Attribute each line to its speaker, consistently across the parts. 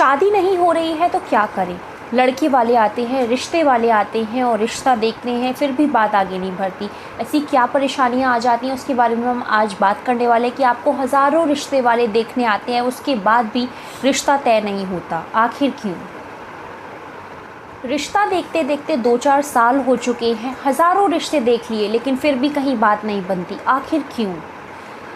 Speaker 1: शादी नहीं हो रही है तो क्या करें? लड़के वाले आते हैं, रिश्ते वाले आते हैं और रिश्ता देखते हैं, फिर भी बात आगे नहीं बढ़ती। ऐसी क्या परेशानियां आ जाती हैं, उसके बारे में हम आज बात करने वाले हैं कि आपको हज़ारों रिश्ते वाले देखने आते हैं, उसके बाद भी रिश्ता तय नहीं होता। आखिर क्यों? रिश्ता देखते देखते 2-4 साल हो चुके हैं, हज़ारों रिश्ते देख लिए, लेकिन फिर भी कहीं बात नहीं बनती। आखिर क्यों?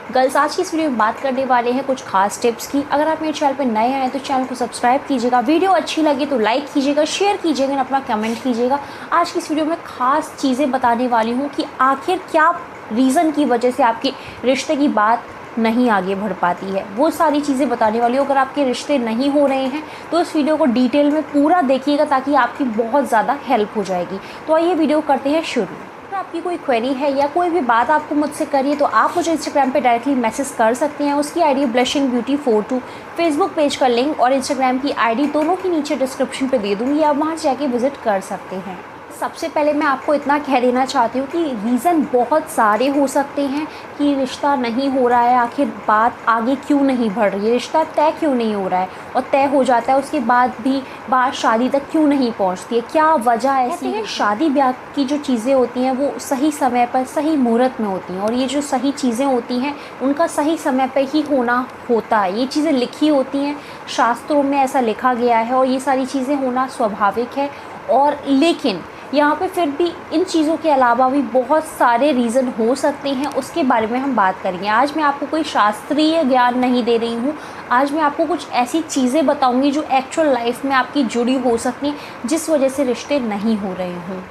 Speaker 1: गर्ल्स, आज की इस वीडियो में बात करने वाले हैं कुछ खास टिप्स की। अगर आप मेरे चैनल पर नए आए तो चैनल को सब्सक्राइब कीजिएगा, वीडियो अच्छी लगी तो लाइक कीजिएगा, शेयर कीजिएगा, अपना कमेंट कीजिएगा। आज की इस वीडियो में खास चीज़ें बताने वाली हूँ कि आखिर क्या रीज़न की वजह से आपके रिश्ते की बात नहीं आगे बढ़ पाती है, वो सारी चीज़ें बताने वाली हूँ। अगर आपके रिश्ते नहीं हो रहे हैं तो इस वीडियो को डिटेल में पूरा देखिएगा ताकि आपकी बहुत ज़्यादा हेल्प हो जाएगी। तो आइए वीडियो करते हैं शुरू। अगर आपकी कोई क्वेरी है या कोई भी बात आपको मुझसे करिए तो आप मुझे इंस्टाग्राम पे डायरेक्टली मैसेज कर सकते हैं। उसकी ID blushing beauty 42, Facebook page का लिंक और इंस्टाग्राम की आईडी दोनों की नीचे डिस्क्रिप्शन पे दे दूँगी, आप वहाँ जाके विज़िट कर सकते हैं। सबसे पहले मैं आपको इतना कह देना चाहती हूँ कि रीज़न बहुत सारे हो सकते हैं कि रिश्ता नहीं हो रहा है, आखिर बात आगे क्यों नहीं बढ़ रही है, रिश्ता तय क्यों नहीं हो रहा है, और तय हो जाता है उसके बाद भी बात शादी तक क्यों नहीं पहुँचती है, क्या वजह ऐसी है। शादी ब्याह की जो चीज़ें होती हैं वो सही समय पर सही मुहूर्त में होती हैं, और ये जो सही चीज़ें होती हैं उनका सही समय पर ही होना होता है। ये चीज़ें लिखी होती हैं, शास्त्रों में ऐसा लिखा गया है, और ये सारी चीज़ें होना स्वाभाविक है। और लेकिन यहाँ पे फिर भी इन चीज़ों के अलावा भी बहुत सारे रीज़न हो सकते हैं, उसके बारे में हम बात करेंगे। आज मैं आपको कोई शास्त्रीय ज्ञान नहीं दे रही हूँ, आज मैं आपको कुछ ऐसी चीज़ें बताऊँगी जो एक्चुअल लाइफ में आपकी जुड़ी हो सकती हैं, जिस वजह से रिश्ते नहीं हो रहे हों।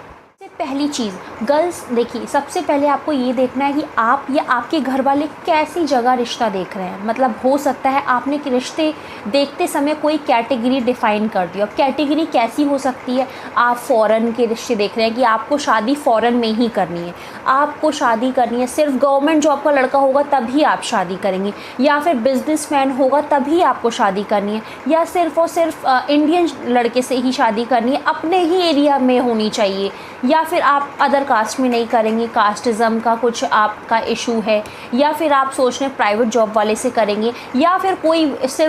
Speaker 1: पहली चीज़ गर्ल्स, देखिए, सबसे पहले आपको ये देखना है कि आप या आपके घर वाले कैसी जगह रिश्ता देख रहे हैं। मतलब हो सकता है आपने कि रिश्ते देखते समय कोई कैटेगरी डिफ़ाइन कर दी। अब कैटेगरी कैसी हो सकती है? आप फ़ॉरेन के रिश्ते देख रहे हैं कि आपको शादी फ़ॉरेन में ही करनी है, आपको शादी करनी है, सिर्फ गवर्नमेंट जॉब का लड़का होगा तभी आप शादी करेंगे, या फिर बिजनेसमैन होगा तभी आपको शादी करनी है, या सिर्फ और सिर्फ इंडियन लड़के से ही शादी करनी है, अपने ही एरिया में होनी चाहिए, या फिर आप अदर कास्ट में नहीं करेंगे, कास्टिज़म का कुछ आपका इशू है, या फिर आप सोच रहे हैं प्राइवेट जॉब वाले से करेंगे, या फिर कोई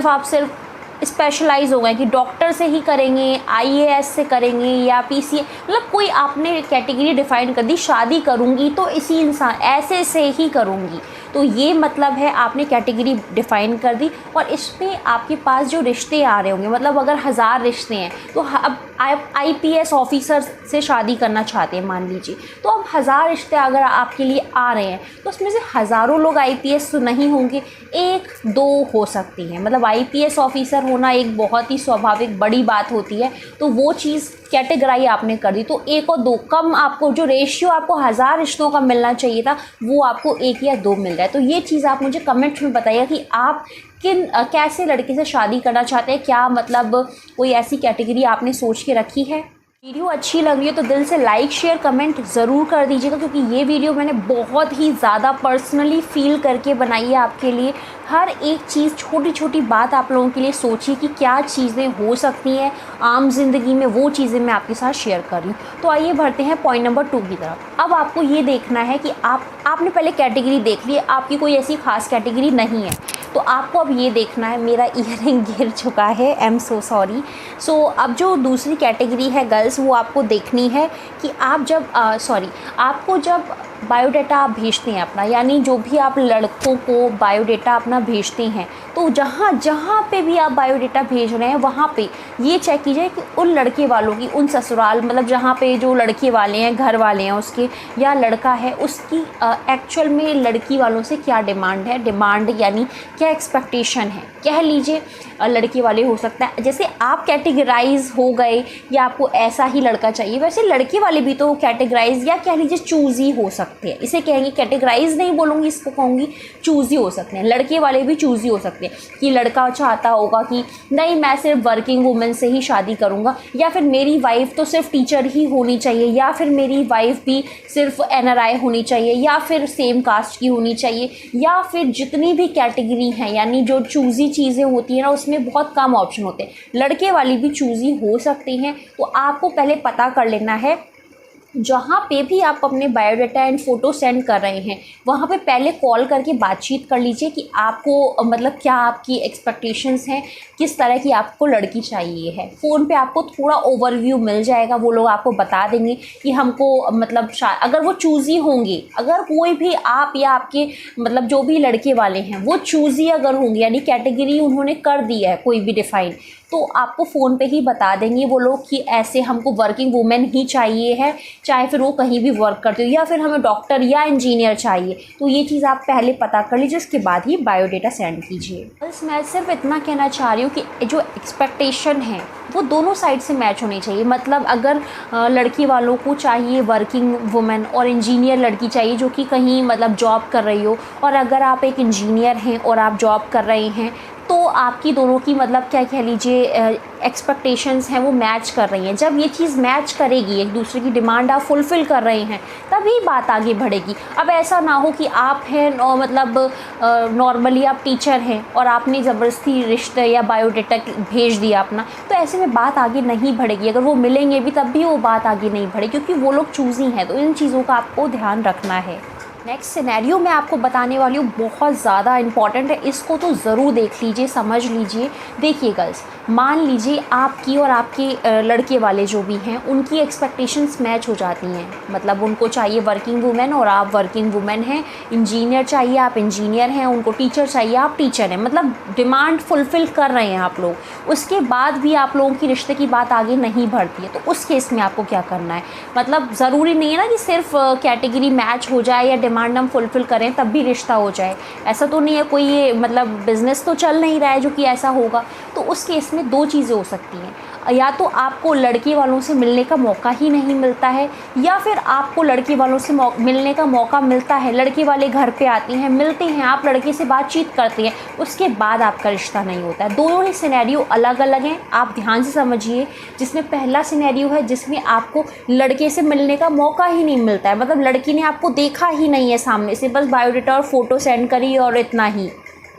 Speaker 1: आप सिर्फ स्पेशलाइज हो गए कि डॉक्टर से ही करेंगे, आईएएस से करेंगे, या पीसीए, मतलब कोई आपने कैटेगरी डिफ़ाइन कर दी, शादी करूँगी तो इसी इंसान ऐसे से ही करूँगी। तो ये मतलब है आपने कैटेगरी डिफ़ाइन कर दी, और इसमें आपके पास जो रिश्ते आ रहे होंगे, मतलब अगर 1000 रिश्ते हैं तो अब आप आईपीएस ऑफिसर से शादी करना चाहते हैं मान लीजिए, तो अब 1000 रिश्ते अगर आपके लिए आ रहे हैं तो उसमें से हज़ारों लोग आईपीएस तो नहीं होंगे, 1-2 हो सकती हैं। मतलब आईपीएस ऑफिसर होना एक बहुत ही स्वाभाविक बड़ी बात होती है, तो वो चीज़ कैटेगराई आपने कर दी, तो 1 और 2 कम, आपको जो रेशियो आपको 1000 रिश्तों का मिलना चाहिए था वो आपको 1 या 2 मिल रहा है। तो ये चीज़ आप मुझे कमेंट्स में बताइएगा कि आप कैसे लड़के से शादी करना चाहते हैं, क्या मतलब कोई ऐसी कैटेगरी आपने सोच के रखी है। वीडियो अच्छी लग रही है तो दिल से लाइक शेयर कमेंट ज़रूर कर दीजिएगा, क्योंकि ये वीडियो मैंने बहुत ही ज़्यादा पर्सनली फ़ील करके बनाई है आपके लिए। हर एक चीज़, छोटी छोटी बात आप लोगों के लिए सोचिए कि क्या चीज़ें हो सकती हैं आम जिंदगी में, वो चीज़ें मैं आपके साथ शेयर कर रही हूँ। तो आइए बढ़ते हैं पॉइंट नंबर 2 की तरफ। अब आपको ये देखना है कि आपने पहले कैटेगरी देख ली, आपकी कोई ऐसी खास कैटेगरी नहीं है, तो आपको अब ये देखना है। मेरा ईयरिंग गिर चुका है, आई एम सो सॉरी। सो अब जो दूसरी कैटेगरी है गर्ल्स, वो आपको देखनी है कि आप जब आपको जब बायोडाटा आप भेजते हैं अपना, यानी जो भी आप लड़कों को बायोडाटा अपना भेजते हैं, तो जहाँ जहाँ पे भी आप बायोडाटा भेज रहे हैं वहाँ पे ये चेक कीजिए कि उन लड़के वालों की, उन ससुराल, मतलब जहाँ पे जो लड़के वाले हैं, घर वाले हैं उसके, या लड़का है उसकी एक्चुअल में लड़की वालों से क्या डिमांड है, डिमांड यानी क्या एक्सपेक्टेशन है, कह लीजिए लड़के वाले हो सकता है। जैसे आप कैटेगराइज हो गए या आपको ऐसा ही लड़का चाहिए, वैसे लड़के वाले भी तो कैटेगराइज या कह लीजिए चूज़ी हो सकते हैं। इसे कहेंगे कैटेगराइज नहीं बोलूँगी, इसको कहूँगी चूज़ी हो सकते हैं। लड़के वाले भी चूज़ी हो सकते हैं कि लड़का चाहता होगा कि नहीं, मैं सिर्फ वर्किंग वूमेन से ही शादी करूँगा, या फिर मेरी वाइफ तो सिर्फ टीचर ही होनी चाहिए, या फिर मेरी वाइफ भी सिर्फ एनआरआई होनी चाहिए, या फिर सेम कास्ट की होनी चाहिए, या फिर जितनी भी कैटेगरी हैं, यानी जो चूज़ी चीज़ें होती हैं ना, उसमें बहुत कम ऑप्शन होते हैं। लड़के वाली भी चूज़ी हो सकते हैं। तो आपको पहले पता कर लेना है जहाँ पे भी आप अपने बायोडाटा एंड फ़ोटो सेंड कर रहे हैं, वहाँ पे पहले कॉल करके बातचीत कर लीजिए कि आपको मतलब क्या आपकी एक्सपेक्टेशंस हैं, किस तरह की आपको लड़की चाहिए है। फ़ोन पे आपको थोड़ा ओवरव्यू मिल जाएगा, वो लोग आपको बता देंगे कि हमको मतलब अगर वो चूज़ी होंगे, अगर कोई भी आप या आपके मतलब जो भी लड़के वाले हैं वो चूज़ी अगर होंगे, यानी कैटेगरी उन्होंने कर दी है कोई भी डिफ़ाइन, तो आपको फ़ोन पे ही बता देंगे वो लोग कि ऐसे हमको वर्किंग वुमेन ही चाहिए है, चाहे फिर वो कहीं भी वर्क करते हो, या फिर हमें डॉक्टर या इंजीनियर चाहिए। तो ये चीज़ आप पहले पता कर लीजिए, उसके बाद ही बायोडाटा सेंड कीजिए। बस मैं सिर्फ इतना कहना चाह रही हूँ कि जो एक्सपेक्टेशन है वो दोनों साइड से मैच होनी चाहिए। मतलब अगर लड़की वालों को चाहिए वर्किंग वुमेन और इंजीनियर लड़की चाहिए जो कि कहीं मतलब जॉब कर रही हो, और अगर आप एक इंजीनियर हैं और आप जॉब कर रहे हैं, तो आपकी दोनों की मतलब क्या कह लीजिए एक्सपेक्टेशंस हैं वो मैच कर रही हैं। जब ये चीज़ मैच करेगी, एक दूसरे की डिमांड आप फुलफ़िल कर रहे हैं, तभी बात आगे बढ़ेगी। अब ऐसा ना हो कि आप हैं मतलब नॉर्मली आप टीचर हैं और आपने ज़बरदस्ती रिश्ते या बायोडाटा भेज दिया अपना, तो ऐसे में बात आगे नहीं बढ़ेगी। अगर वो मिलेंगे भी तब भी वो बात आगे नहीं बढ़ेगी, क्योंकि वो लोग चूज़ी हैं। तो इन चीज़ों का आपको ध्यान रखना है। नेक्स्ट सिनेरियो मैं आपको बताने वाली हूँ, बहुत ज़्यादा इम्पॉर्टेंट है, इसको तो ज़रूर देख लीजिए, समझ लीजिए। देखिए गर्ल्स, मान लीजिए आपकी और आपके लड़के वाले जो भी हैं उनकी एक्सपेक्टेशंस मैच हो जाती हैं। मतलब उनको चाहिए वर्किंग वुमेन और आप वर्किंग वुमेन हैं, इंजीनियर चाहिए आप इंजीनियर हैं, उनको टीचर चाहिए आप टीचर हैं। मतलब डिमांड फुलफ़िल कर रहे हैं आप लोग, उसके बाद भी आप लोगों की रिश्ते की बात आगे नहीं बढ़ती है। तो उस केस में आपको क्या करना है, मतलब ज़रूरी नहीं है ना कि सिर्फ कैटेगरी मैच हो जाए या डिमांड हम फुलफ़िल करें तब भी रिश्ता हो जाए। ऐसा तो नहीं है, कोई ये मतलब बिज़नेस तो चल नहीं रहा है जो कि ऐसा होगा। तो उस केस में दो चीज़ें हो सकती हैं, या तो आपको लड़के वालों से मिलने का मौका ही नहीं मिलता है, या फिर आपको लड़के वालों से मिलने का मौका मिलता है, लड़के वाले घर पे आते हैं, मिलते हैं, आप लड़के से बातचीत करते हैं, उसके बाद आपका रिश्ता नहीं होता है। दोनों ही सिनेरियो अलग अलग हैं, आप ध्यान से समझिए। जिसमें पहला सिनेरियो है जिसमें आपको लड़के से मिलने का मौका ही नहीं मिलता है, मतलब लड़की ने आपको देखा ही नहीं है सामने से, बस बायोडाटा और फ़ोटो सेंड करी और इतना ही,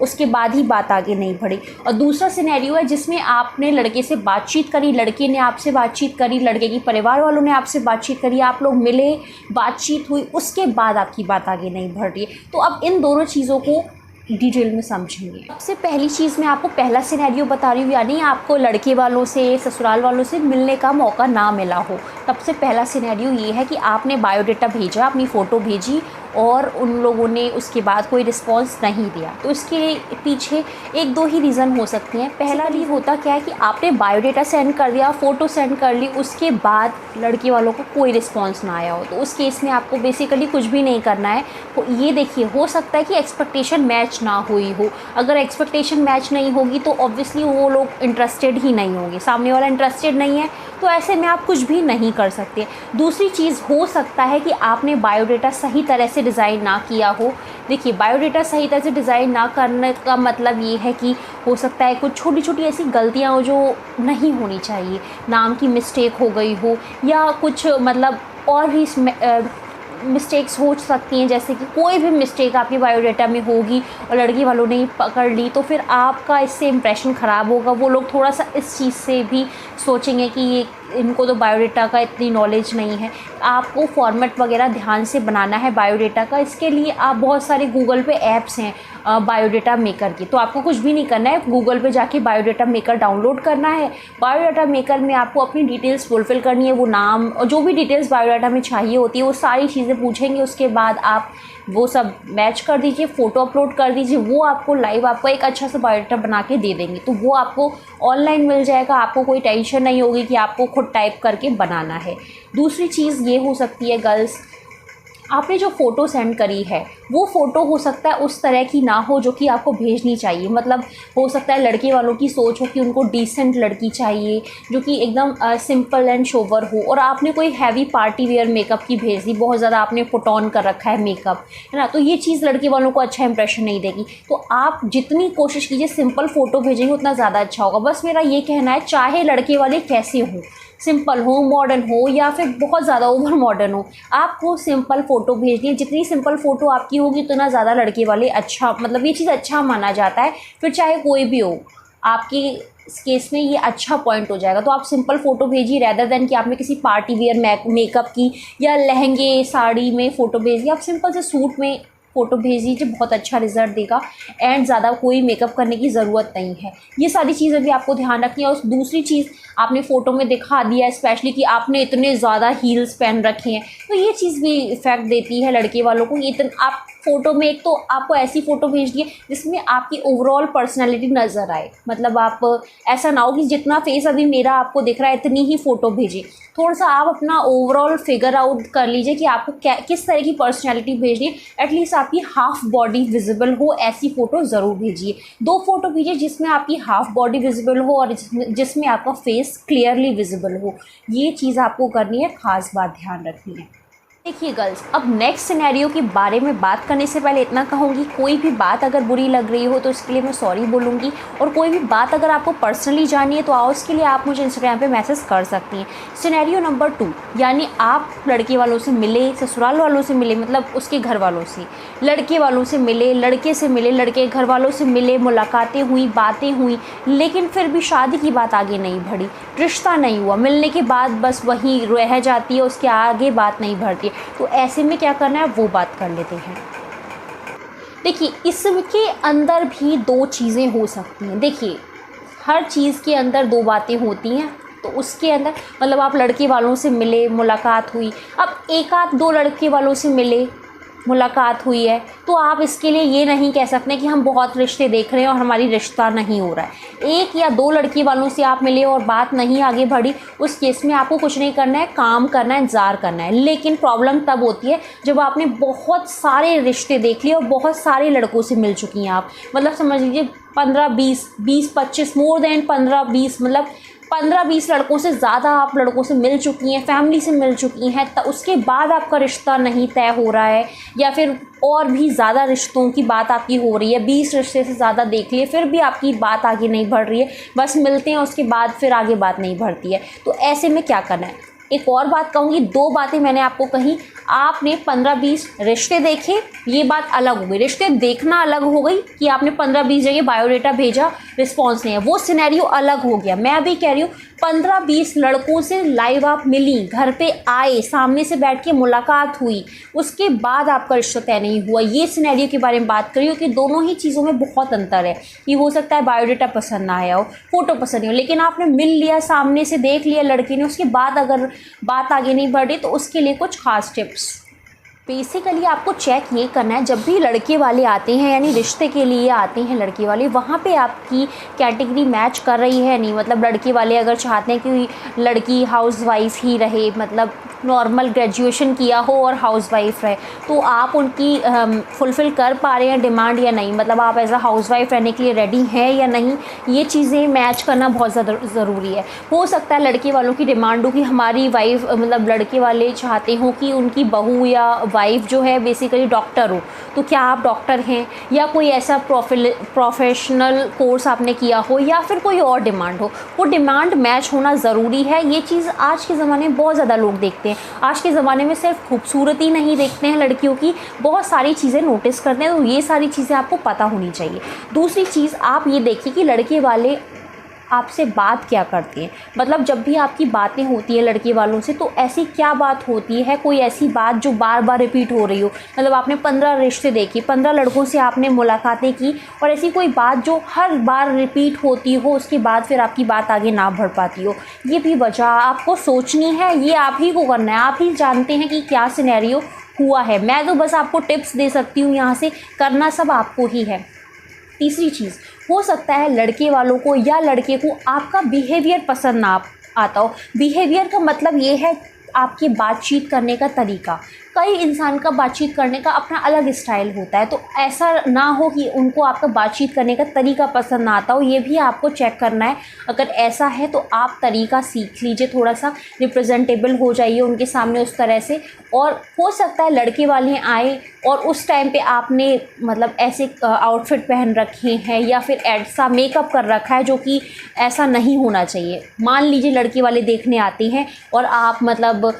Speaker 1: उसके बाद ही बात आगे नहीं बढ़ी। और दूसरा सिनेरियो है जिसमें आपने लड़के से बातचीत करी, लड़के ने आपसे बातचीत करी, लड़के की परिवार वालों ने आपसे बातचीत करी, आप लोग मिले, बातचीत हुई, उसके बाद आपकी बात आगे नहीं बढ़ रही है। तो अब इन दोनों चीज़ों को डिटेल में समझेंगे। सबसे पहली चीज़ मैं आपको पहला सिनेरियो बता रही हूँ, यानी आपको लड़के वालों से, ससुराल वालों से मिलने का मौका ना मिला हो। सबसे पहला सिनेरियो ये है कि आपने बायोडाटा भेजा, अपनी फ़ोटो भेजी और उन लोगों ने उसके बाद कोई रिस्पांस नहीं दिया। तो इसके पीछे एक दो ही रीज़न हो सकते हैं। पहला ये होता क्या है कि आपने बायोडाटा सेंड कर दिया, फ़ोटो सेंड कर ली, उसके बाद लड़के वालों को कोई रिस्पांस ना आया हो। तो उस केस में आपको बेसिकली कुछ भी नहीं करना है। तो ये देखिए, हो सकता है कि एक्सपेक्टेशन मैच ना हुई हो। अगर एक्सपेक्टेशन मैच नहीं होगी तो ऑब्वियसली वो लोग इंटरेस्टेड ही नहीं होंगे, सामने वाला इंटरेस्टेड नहीं है, तो ऐसे में आप कुछ भी नहीं कर सकते। दूसरी चीज़ हो सकता है कि आपने बायोडाटा सही तरह से डिज़ाइन ना किया हो। देखिए, बायोडाटा सही तरह से डिज़ाइन ना करने का मतलब ये है कि हो सकता है कुछ छोटी छोटी ऐसी गलतियाँ हो जो नहीं होनी चाहिए, नाम की मिस्टेक हो गई हो, या कुछ मतलब और भी मिस्टेक्स हो सकती हैं। जैसे कि कोई भी मिस्टेक आपकी बायोडाटा में होगी और लड़की वालों ने पकड़ ली, तो फिर आपका इससे इम्प्रेशन ख़राब होगा। वो लोग थोड़ा सा इस चीज़ से भी सोचेंगे कि ये इनको तो बायोडाटा का इतनी नॉलेज नहीं है। आपको फॉर्मेट वगैरह ध्यान से बनाना है बायोडाटा का। इसके लिए आप बहुत सारे गूगल पे ऐप्स हैं बायोडाटा मेकर की, तो आपको कुछ भी नहीं करना है, गूगल पे जाके बायोडाटा मेकर डाउनलोड करना है। बायोडाटा मेकर में आपको अपनी डिटेल्स फुलफ़िल करनी है, वो नाम और जो भी डिटेल्स बायोडाटा में चाहिए होती है वो सारी चीज़ें पूछेंगे। उसके बाद आप वो सब मैच कर दीजिए, फ़ोटो अपलोड कर दीजिए, वो आपको लाइव आपको एक अच्छा सा बायोडाटा बना के दे देंगे। तो वो आपको ऑनलाइन मिल जाएगा, आपको कोई टेंशन नहीं होगी कि आपको खुद टाइप करके बनाना है। दूसरी चीज़ ये हो सकती है गर्ल्स, आपने जो फ़ोटो सेंड करी है वो फ़ोटो हो सकता है उस तरह की ना हो जो कि आपको भेजनी चाहिए। मतलब हो सकता है लड़के वालों की सोच हो कि उनको डिसेंट लड़की चाहिए जो कि एकदम सिंपल एंड सोबर हो, और आपने कोई हैवी पार्टी वेयर मेकअप की भेज दी, बहुत ज़्यादा आपने पुट ऑन कर रखा है मेकअप, है ना, तो ये चीज़ लड़के वालों को अच्छा इंप्रेशन नहीं देगी। तो आप जितनी कोशिश कीजिए सिंपल फ़ोटो भेजेंगे उतना ज़्यादा अच्छा होगा। बस मेरा ये कहना है, चाहे लड़के वाले कैसे हों, सिंपल हो, मॉडर्न हो, या फिर बहुत ज़्यादा ओवर मॉडर्न हो, आपको सिंपल फ़ोटो भेजनी है। जितनी सिंपल फ़ोटो आपकी होगी उतना ज़्यादा लड़के वाले अच्छा, मतलब ये चीज़ अच्छा माना जाता है। फिर चाहे कोई भी हो, आपकी इस केस में ये अच्छा पॉइंट हो जाएगा। तो आप सिंपल फ़ोटो भेजिए रेदर देन कि आपने किसी पार्टी वियर मेकअप की या लहंगे साड़ी में फ़ोटो भेजिए। आप सिंपल से सूट में फ़ोटो भेज दीजिए, बहुत अच्छा रिज़ल्ट देगा एंड ज़्यादा कोई मेकअप करने की ज़रूरत नहीं है। ये सारी चीज़ें भी आपको ध्यान रखनी है। और दूसरी चीज़, आपने फ़ोटो में दिखा दिया स्पेशली कि आपने इतने ज़्यादा हील्स पहन रखे हैं, तो ये चीज़ भी इफ़ेक्ट देती है लड़के वालों को। इतना आप फ़ोटो में, एक तो आपको ऐसी फ़ोटो भेजिए जिसमें आपकी ओवरऑल पर्सनैलिटी नज़र आए। मतलब आप ऐसा ना हो कि जितना फेस अभी मेरा आपको दिख रहा है इतनी ही फ़ोटो भेजिए। थोड़ा सा आप अपना ओवरऑल फिगर आउट कर लीजिए कि आपको किस तरह की पर्सनैलिटी भेजनी है। एटलीस्ट आपकी हाफ बॉडी विजिबल हो, ऐसी फ़ोटो ज़रूर भेजिए। 2 फ़ोटो भेजिए जिसमें आपकी हाफ बॉडी विजिबल हो और जिसमें आपका फेस क्लियरली विजिबल हो। ये चीज़ आपको करनी है, ख़ास बात ध्यान रखनी है। देखिए गर्ल्स, अब नेक्स्ट सिनेरियो के बारे में बात करने से पहले इतना कहूँगी, कोई भी बात अगर बुरी लग रही हो तो इसके लिए मैं सॉरी बोलूँगी। और कोई भी बात अगर आपको पर्सनली जाननी है तो आओ, उसके लिए आप मुझे इंस्टाग्राम पे मैसेज कर सकती हैं। सिनेरियो नंबर 2, यानी आप लड़के वालों से मिले, ससुराल वालों से मिले, मतलब उसके घर वालों से, लड़के वालों से मिले, लड़के से मिले, लड़के घर वालों से मिले, मुलाकातें हुई, बातें हुई, लेकिन फिर भी शादी की बात आगे नहीं बढ़ी, रिश्ता नहीं हुआ, मिलने के बाद बस वहीं रह जाती है, उसके आगे बात नहीं बढ़ती। तो ऐसे में क्या करना है वो बात कर लेते हैं। देखिए, इसके अंदर भी 2 चीज़ें हो सकती हैं। देखिए, हर चीज़ के अंदर 2 बातें होती हैं। तो उसके अंदर मतलब आप लड़के वालों से मिले, मुलाकात हुई, अब 1 आध 2 लड़के वालों से मिले, मुलाकात हुई है, तो आप इसके लिए ये नहीं कह सकते कि हम बहुत रिश्ते देख रहे हैं और हमारी रिश्ता नहीं हो रहा है। 1 या 2 लड़की वालों से आप मिले और बात नहीं आगे बढ़ी, उस केस में आपको कुछ नहीं करना है, काम करना है, इंतज़ार करना है। लेकिन प्रॉब्लम तब होती है जब आपने बहुत सारे रिश्ते देख लिए और बहुत सारे लड़कों से मिल चुकी हैं आप। मतलब समझ लीजिए 15-20, 20-25, मोर देन 15-20, मतलब 15-20 लड़कों से ज़्यादा आप लड़कों से मिल चुकी हैं, फैमिली से मिल चुकी हैं, तो उसके बाद आपका रिश्ता नहीं तय हो रहा है, या फिर और भी ज़्यादा रिश्तों की बात आपकी हो रही है, 20 रिश्ते से ज़्यादा देख लिए, फिर भी आपकी बात आगे नहीं बढ़ रही है, बस मिलते हैं उसके बाद फिर आगे बात नहीं बढ़ती है। तो ऐसे में क्या करना है? एक और बात कहूँगी, 2 बातें मैंने आपको कही। आपने 15-20 रिश्ते देखे, ये बात अलग हो गई। रिश्ते देखना अलग हो गई कि आपने 15-20 जगह बायोडेटा भेजा, रिस्पॉन्स नहीं है, वो सिनेरियो अलग हो गया। मैं अभी कह रही हूँ 15-20 लड़कों से लाइव आप मिली, घर पे आए, सामने से बैठ के मुलाकात हुई, उसके बाद आपका रिश्ता तय नहीं हुआ, ये सिनेरियो के बारे में बात कर रही हूँ कि दोनों ही चीज़ों में बहुत अंतर है। कि हो सकता है बायोडेटा पसंद ना आया हो, फ़ोटो पसंद नहीं हो, लेकिन आपने मिल लिया, सामने से देख लिया लड़की ने, उसके बाद अगर बात आगे नहीं बढ़ रही तो उसके लिए कुछ खास टिप्स। बेसिकली आपको चेक ये करना है, जब भी लड़के वाले आते हैं, यानी रिश्ते के लिए आते हैं लड़के वाले, वहाँ पे आपकी कैटेगरी मैच कर रही है नहीं। मतलब लड़के वाले अगर चाहते हैं कि लड़की हाउसवाइफ ही रहे, मतलब नॉर्मल ग्रेजुएशन किया हो और हाउसवाइफ रहे, तो आप उनकी फुलफ़िल कर पा रहे हैं डिमांड या नहीं, मतलब आप एज अ हाउसवाइफ रहने के लिए रेडी हैं या नहीं, ये चीज़ें मैच करना बहुत ज़्यादा ज़रूरी है। हो सकता है लड़के वालों की डिमांड हो कि हमारी वाइफ, मतलब लड़के वाले चाहते हों कि उनकी बहू या वाइफ जो है बेसिकली डॉक्टर हो, तो क्या आप डॉक्टर हैं, या कोई ऐसा प्रोफेशनल कोर्स आपने किया हो, या फिर कोई और डिमांड हो, वो डिमांड मैच होना ज़रूरी है। ये चीज़ आज के ज़माने में बहुत ज़्यादा लोग देखते हैं। आज के ज़माने में सिर्फ खूबसूरती नहीं देखते हैं लड़कियों की, बहुत सारी चीज़ें नोटिस करते हैं, तो ये सारी चीज़ें आपको पता होनी चाहिए। दूसरी चीज़ आप ये देखिए कि लड़के वाले आपसे बात क्या करते हैं। मतलब जब भी आपकी बातें होती है लड़के वालों से, तो ऐसी क्या बात होती है, कोई ऐसी बात जो बार बार रिपीट हो रही हो। मतलब आपने 15 रिश्ते देखे, 15 लड़कों से आपने मुलाकातें की, और ऐसी कोई बात जो हर बार रिपीट होती हो, उसके बाद फिर आपकी बात आगे ना बढ़ पाती हो। ये भी वजह आपको सोचनी है, ये आप ही को करना है। आप ही जानते हैं कि क्या सिनेरियो हुआ है, मैं तो बस आपको टिप्स दे सकती हूँ, यहाँ से करना सब आपको ही है। तीसरी चीज़, हो सकता है लड़के वालों को या लड़के को आपका बिहेवियर पसंद ना आता हो। बिहेवियर का मतलब ये है आपकी बातचीत करने का तरीका। कई इंसान का बातचीत करने का अपना अलग स्टाइल होता है, तो ऐसा ना हो कि उनको आपका बातचीत करने का तरीका पसंद ना आता हो, ये भी आपको चेक करना है। अगर ऐसा है तो आप तरीका सीख लीजिए, थोड़ा सा रिप्रेजेंटेबल हो जाइए उनके सामने उस तरह से। और हो सकता है लड़के वाले आए और उस टाइम पे आपने मतलब ऐसे आउटफिट पहन रखे हैं या फिर ऐसा मेकअप कर रखा है जो कि ऐसा नहीं होना चाहिए। मान लीजिए लड़के वाले देखने आते हैं और आप मतलब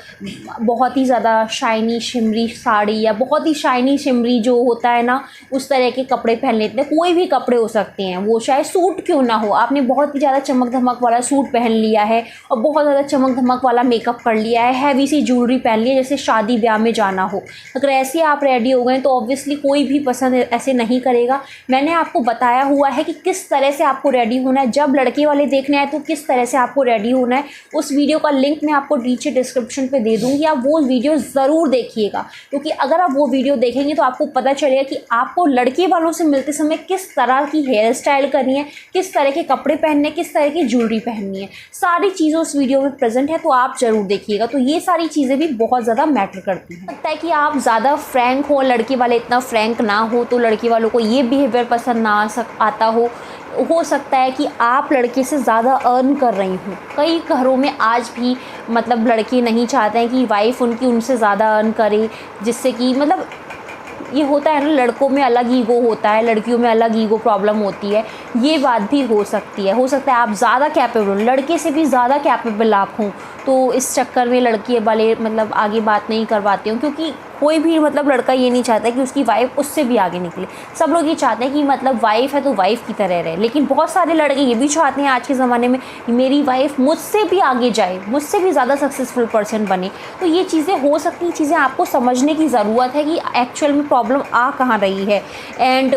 Speaker 1: बहुत ही ज़्यादा शाइनी शिमरी साड़ी या बहुत ही शाइनी शिमरी जो होता है ना, उस तरह के कपड़े पहन लेते हैं। कोई भी कपड़े हो सकते हैं, वो चाहे सूट क्यों ना हो। आपने बहुत ही ज़्यादा चमक धमक वाला सूट पहन लिया है और बहुत ज़्यादा चमक धमक वाला मेकअप कर लिया है, हैवी सी ज्वेलरी पहन ली है, जैसे शादी ब्याह में जाना हो। अगर ऐसे आप रेडी हो गए तो ऑब्वियसली कोई भी पसंद ऐसे नहीं करेगा। मैंने आपको बताया हुआ है कि किस तरह से आपको रेडी होना है। जब लड़के वाले देखने आए तो किस तरह से आपको रेडी होना है, उस वीडियो का लिंक मैं आपको नीचे डिस्क्रिप्शन पे दे दूँगी। आप वो वीडियो ज़रूर देखिएगा, क्योंकि अगर आप वो वीडियो देखेंगे तो आपको पता चलेगा कि आपको लड़के वालों से मिलते समय किस तरह की हेयर स्टाइल करनी है, किस तरह के कपड़े पहनने, किस तरह की ज्वेलरी पहननी है। सारी चीज़ें उस वीडियो में प्रेजेंट है, तो आप ज़रूर देखिएगा। तो ये सारी चीज़ें भी बहुत ज़्यादा मैटर करती हैं। लगता है कि आप ज़्यादा फ्रैंक हो, लड़के वाले इतना फ्रैंक ना हो, तो लड़के वालों को ये बिहेवियर पसंद ना आता हो सकता है कि आप लड़के से ज़्यादा अर्न कर रही हो। कई घरों में आज भी मतलब लड़के नहीं चाहते हैं कि वाइफ़ उनकी उनसे ज़्यादा अर्न करे, जिससे कि मतलब ये होता है ना, लड़कों में अलग ईगो होता है, लड़कियों में अलग ईगो प्रॉब्लम होती है। ये बात भी हो सकती है। हो सकता है आप ज़्यादा कैपेबल हो, लड़के से भी ज़्यादा कैपेबल आप हों, तो इस चक्कर में लड़के वाले मतलब आगे बात नहीं करवाते हो, क्योंकि कोई भी मतलब लड़का ये नहीं चाहता कि उसकी वाइफ़ उससे भी आगे निकले। सब लोग ये चाहते हैं कि मतलब वाइफ़ है तो वाइफ़ की तरह रहे। लेकिन बहुत सारे लड़के ये भी चाहते हैं आज के ज़माने में कि मेरी वाइफ़ मुझसे भी आगे जाए, मुझसे भी ज़्यादा सक्सेसफुल पर्सन बने। तो ये चीज़ें हो सकती हैं, चीज़ें आपको समझने की ज़रूरत है कि एक्चुअल में प्रॉब्लम आ कहाँ रही है। एंड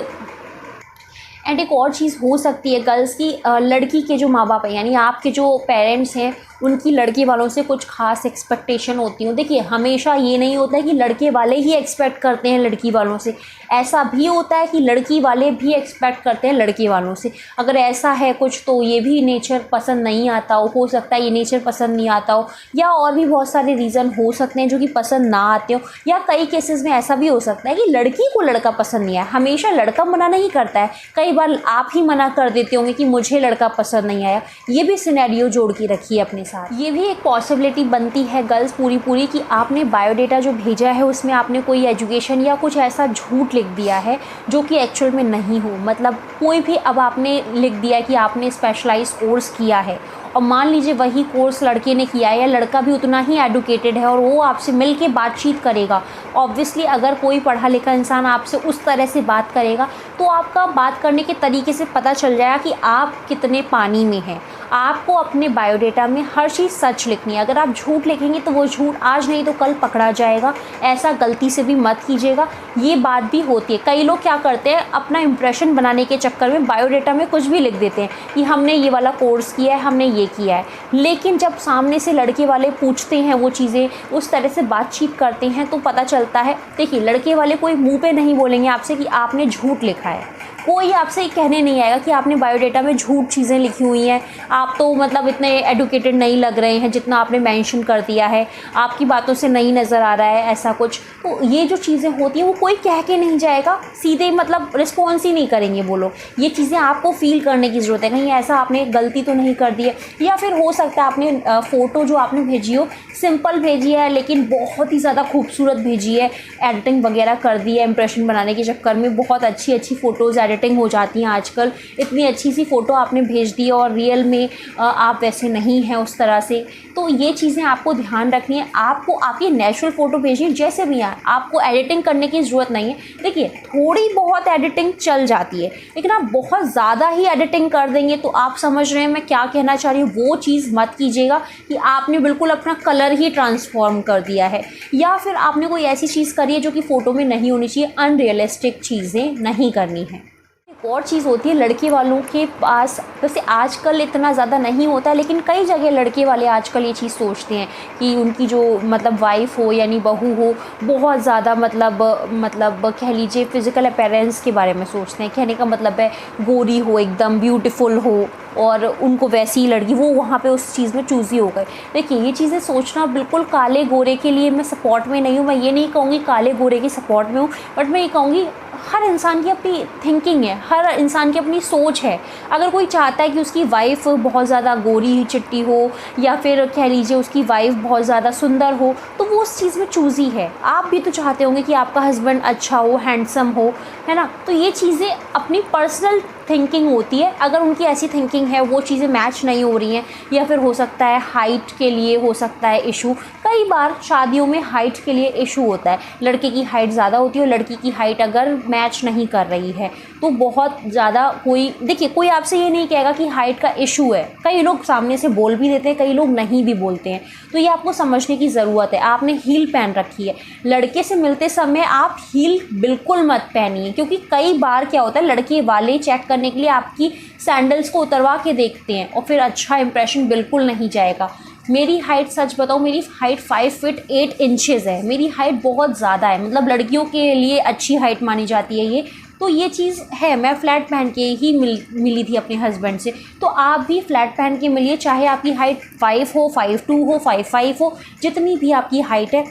Speaker 1: एक और चीज़ हो सकती है गर्ल्स की, लड़की के जो माँ बाप हैं, यानी आपके जो पेरेंट्स हैं, उनकी लड़के वालों से कुछ खास एक्सपेक्टेशन होती हैं। देखिए, हमेशा ये नहीं होता है कि लड़के वाले ही एक्सपेक्ट करते हैं लड़की वालों से। ऐसा भी होता है कि लड़की वाले भी एक्सपेक्ट करते हैं लड़के वालों से। अगर ऐसा है कुछ, तो ये भी नेचर पसंद नहीं आता हो सकता है ये नेचर पसंद नहीं आता हो, या और भी बहुत सारे रीज़न हो सकते हैं जो कि पसंद ना आते हो। या कई केसेस में ऐसा भी हो सकता है कि लड़की को लड़का पसंद नहीं आया। हमेशा लड़का मना नहीं करता है, कई बार आप ही मना कर देते होंगे कि मुझे लड़का पसंद नहीं आया। ये भी सिनेरियो जोड़ के रखिए अपने साथ। ये भी एक पॉसिबिलिटी बनती है गर्ल्स पूरी कि आपने बायोडेटा जो भेजा है उसमें आपने कोई एजुकेशन या कुछ ऐसा झूठ लिख दिया है जो कि एक्चुअल में नहीं हो। मतलब कोई भी, अब आपने लिख दिया कि आपने स्पेशलाइज्ड कोर्स किया है, और मान लीजिए वही कोर्स लड़के ने किया है या लड़का भी उतना ही एडुकेटेड है और वो आपसे मिल के बातचीत करेगा। ऑब्वियसली अगर कोई पढ़ा लिखा इंसान आपसे उस तरह से बात करेगा तो आपका बात करने के तरीके से पता चल जाएगा कि आप कितने पानी में हैं। आपको अपने बायोडेटा में हर चीज़ सच लिखनी है। अगर आप झूठ लिखेंगे तो वो झूठ आज नहीं तो कल पकड़ा जाएगा। ऐसा गलती से भी मत कीजिएगा। ये बात भी होती है। कई लोग क्या करते हैं, अपना इंप्रेशन बनाने के चक्कर में बायोडेटा में कुछ भी लिख देते हैं कि हमने ये वाला कोर्स किया है, हमने ये किया है। लेकिन जब सामने से लड़के वाले पूछते हैं वो चीज़ें, उस तरह से बातचीत करते हैं, तो पता चलता है। देखिए, लड़के वाले कोई मुंह पे नहीं बोलेंगे आपसे कि आपने झूठ लिखा है। कोई आपसे कहने नहीं आएगा कि आपने बायोडेटा में झूठ चीज़ें लिखी हुई हैं, आप तो मतलब इतने एडुकेटेड नहीं लग रहे हैं जितना आपने मेंशन कर दिया है, आपकी बातों से नहीं नज़र आ रहा है ऐसा कुछ। तो ये जो चीज़ें होती हैं वो कोई कह के नहीं जाएगा, सीधे मतलब रिस्पॉन्स ही नहीं करेंगे वो लोग। ये चीज़ें आपको फील करने की ज़रूरत है, कहीं ऐसा आपने गलती तो नहीं कर दी है। या फिर हो सकता है आपने फ़ोटो जो आपने भेजी हो सिंपल भेजी है, लेकिन बहुत ही ज़्यादा खूबसूरत भेजी है, एडिटिंग वगैरह कर दी है इंप्रेशन बनाने के चक्कर में। बहुत अच्छी फ़ोटोज़ एडिटिंग हो जाती हैं आजकल। इतनी अच्छी सी फ़ोटो आपने भेज दी और रियल में आप वैसे नहीं हैं उस तरह से। तो ये चीज़ें आपको ध्यान रखनी है। आपको आपकी नेचुरल फ़ोटो भेजिए जैसे भी है, आपको एडिटिंग करने की ज़रूरत नहीं है। देखिए, थोड़ी बहुत एडिटिंग चल जाती है, लेकिन आप बहुत ज़्यादा ही एडिटिंग कर देंगे तो आप समझ रहे हैं मैं क्या कहना चाह रही हूँ। वो चीज़ मत कीजिएगा कि आपने बिल्कुल अपना कलर ही ट्रांसफॉर्म कर दिया है, या फिर आपने कोई ऐसी चीज़ करी है जो कि फ़ोटो में नहीं होनी चाहिए। अनरियलिस्टिक चीज़ें नहीं करनी है। एक और चीज़ होती है लड़के वालों के पास, वैसे आजकल इतना ज़्यादा नहीं होता, लेकिन कई जगह लड़के वाले आजकल ये चीज़ सोचते हैं कि उनकी जो मतलब वाइफ हो यानी बहू हो, बहुत ज़्यादा मतलब कह लीजिए फ़िज़िकल अपीयरेंस के बारे में सोचते हैं। कहने का मतलब है गोरी हो, एकदम ब्यूटीफुल हो, और उनको वैसी लड़की, वो वहाँ पे उस चीज़ में चूज़ी हो गए। देखिए, ये चीज़ें सोचना बिल्कुल काले गोरे के लिए मैं सपोर्ट में नहीं हूँ। मैं ये नहीं कहूँगी काले गोरे की सपोर्ट में हूँ, बट मैं ये कहूँगी हर इंसान की अपनी थिंकिंग है, हर इंसान की अपनी सोच है। अगर कोई चाहता है कि उसकी वाइफ बहुत ज़्यादा गोरी चिट्टी हो, या फिर कह लीजिए उसकी वाइफ बहुत ज़्यादा सुंदर हो, तो वो उस चीज़ में चूज़ी है। आप भी तो चाहते होंगे कि आपका हस्बैंड अच्छा हो, हैंडसम हो, है ना। तो ये चीज़ें अपनी पर्सनल थिंकिंग होती है, अगर उनकी ऐसी थिंकिंग है, वो चीज़ें मैच नहीं हो रही हैं, या फिर हो सकता है हाइट के लिए हो सकता है इशू। कई बार शादियों में हाइट के लिए इशू होता है, लड़के की हाइट ज़्यादा होती है और लड़की की हाइट अगर मैच नहीं कर रही है तो बहुत ज़्यादा देखिए कोई आपसे ये नहीं कहेगा कि हाइट का इशू है, कई लोग सामने से बोल भी देते हैं, कई लोग नहीं भी बोलते हैं, तो ये आपको समझने की ज़रूरत है। आपने हील पहन रखी है, लड़के से मिलते समय आप हील बिल्कुल मत पहनिए, क्योंकि कई बार क्या होता है लड़के वाले चेक करने के लिए आपकी सैंडल्स को उतरवा के देखते हैं और फिर अच्छा इंप्रेशन बिल्कुल नहीं जाएगा। मेरी हाइट सच बताऊँ, मेरी हाइट 5 फीट 8 इंचेस है, मेरी हाइट बहुत ज़्यादा है, मतलब लड़कियों के लिए अच्छी हाइट मानी जाती है ये, तो ये चीज़ है। मैं फ़्लैट पहन के ही मिली थी अपने हस्बैंड से, तो आप भी फ़्लैट पहन के मिलिए, चाहे आपकी हाइट 5 हो, 5'2" हो, 5'5" हो, जितनी भी आपकी हाइट है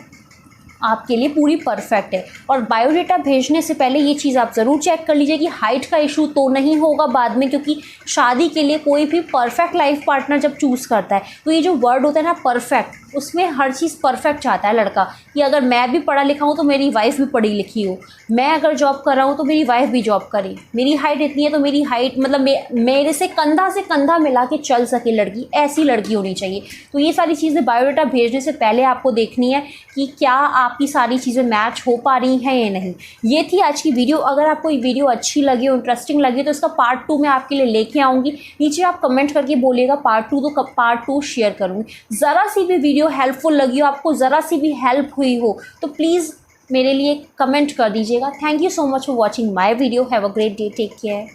Speaker 1: आपके लिए पूरी परफेक्ट है। और बायोडाटा भेजने से पहले ये चीज़ आप ज़रूर चेक कर लीजिए कि हाइट का इशू तो नहीं होगा बाद में, क्योंकि शादी के लिए कोई भी परफेक्ट लाइफ पार्टनर जब चूज़ करता है तो ये जो वर्ड होता है ना परफेक्ट, उसमें हर चीज़ परफेक्ट चाहता है लड़का, कि अगर मैं भी पढ़ा लिखा हूँ तो मेरी वाइफ भी पढ़ी लिखी हो, मैं अगर जॉब कर रहा हूँ तो मेरी वाइफ भी जॉब करे, मेरी हाइट इतनी है तो मेरी हाइट मतलब मेरे से कंधा मिला के चल सके लड़की, ऐसी लड़की होनी चाहिए। तो ये सारी चीज़ें बायोडाटा भेजने से पहले आपको देखनी है कि क्या आपकी सारी चीज़ें मैच हो पा रही हैं या नहीं। ये थी आज की वीडियो। अगर आपको ये वीडियो अच्छी लगी हो, इंटरेस्टिंग लगी, तो इसका पार्ट 2 मैं आपके लिए लेके आऊँगी। नीचे आप कमेंट करके बोलिएगा पार्ट 2, तो पार्ट 2 शेयर करूँगी। ज़रा सी भी वीडियो हेल्पफुल लगी हो, आपको ज़रा सी भी हेल्प हुई हो, तो प्लीज़ मेरे लिए कमेंट कर दीजिएगा। Thank you so much for watching my video. Have a great day, take care.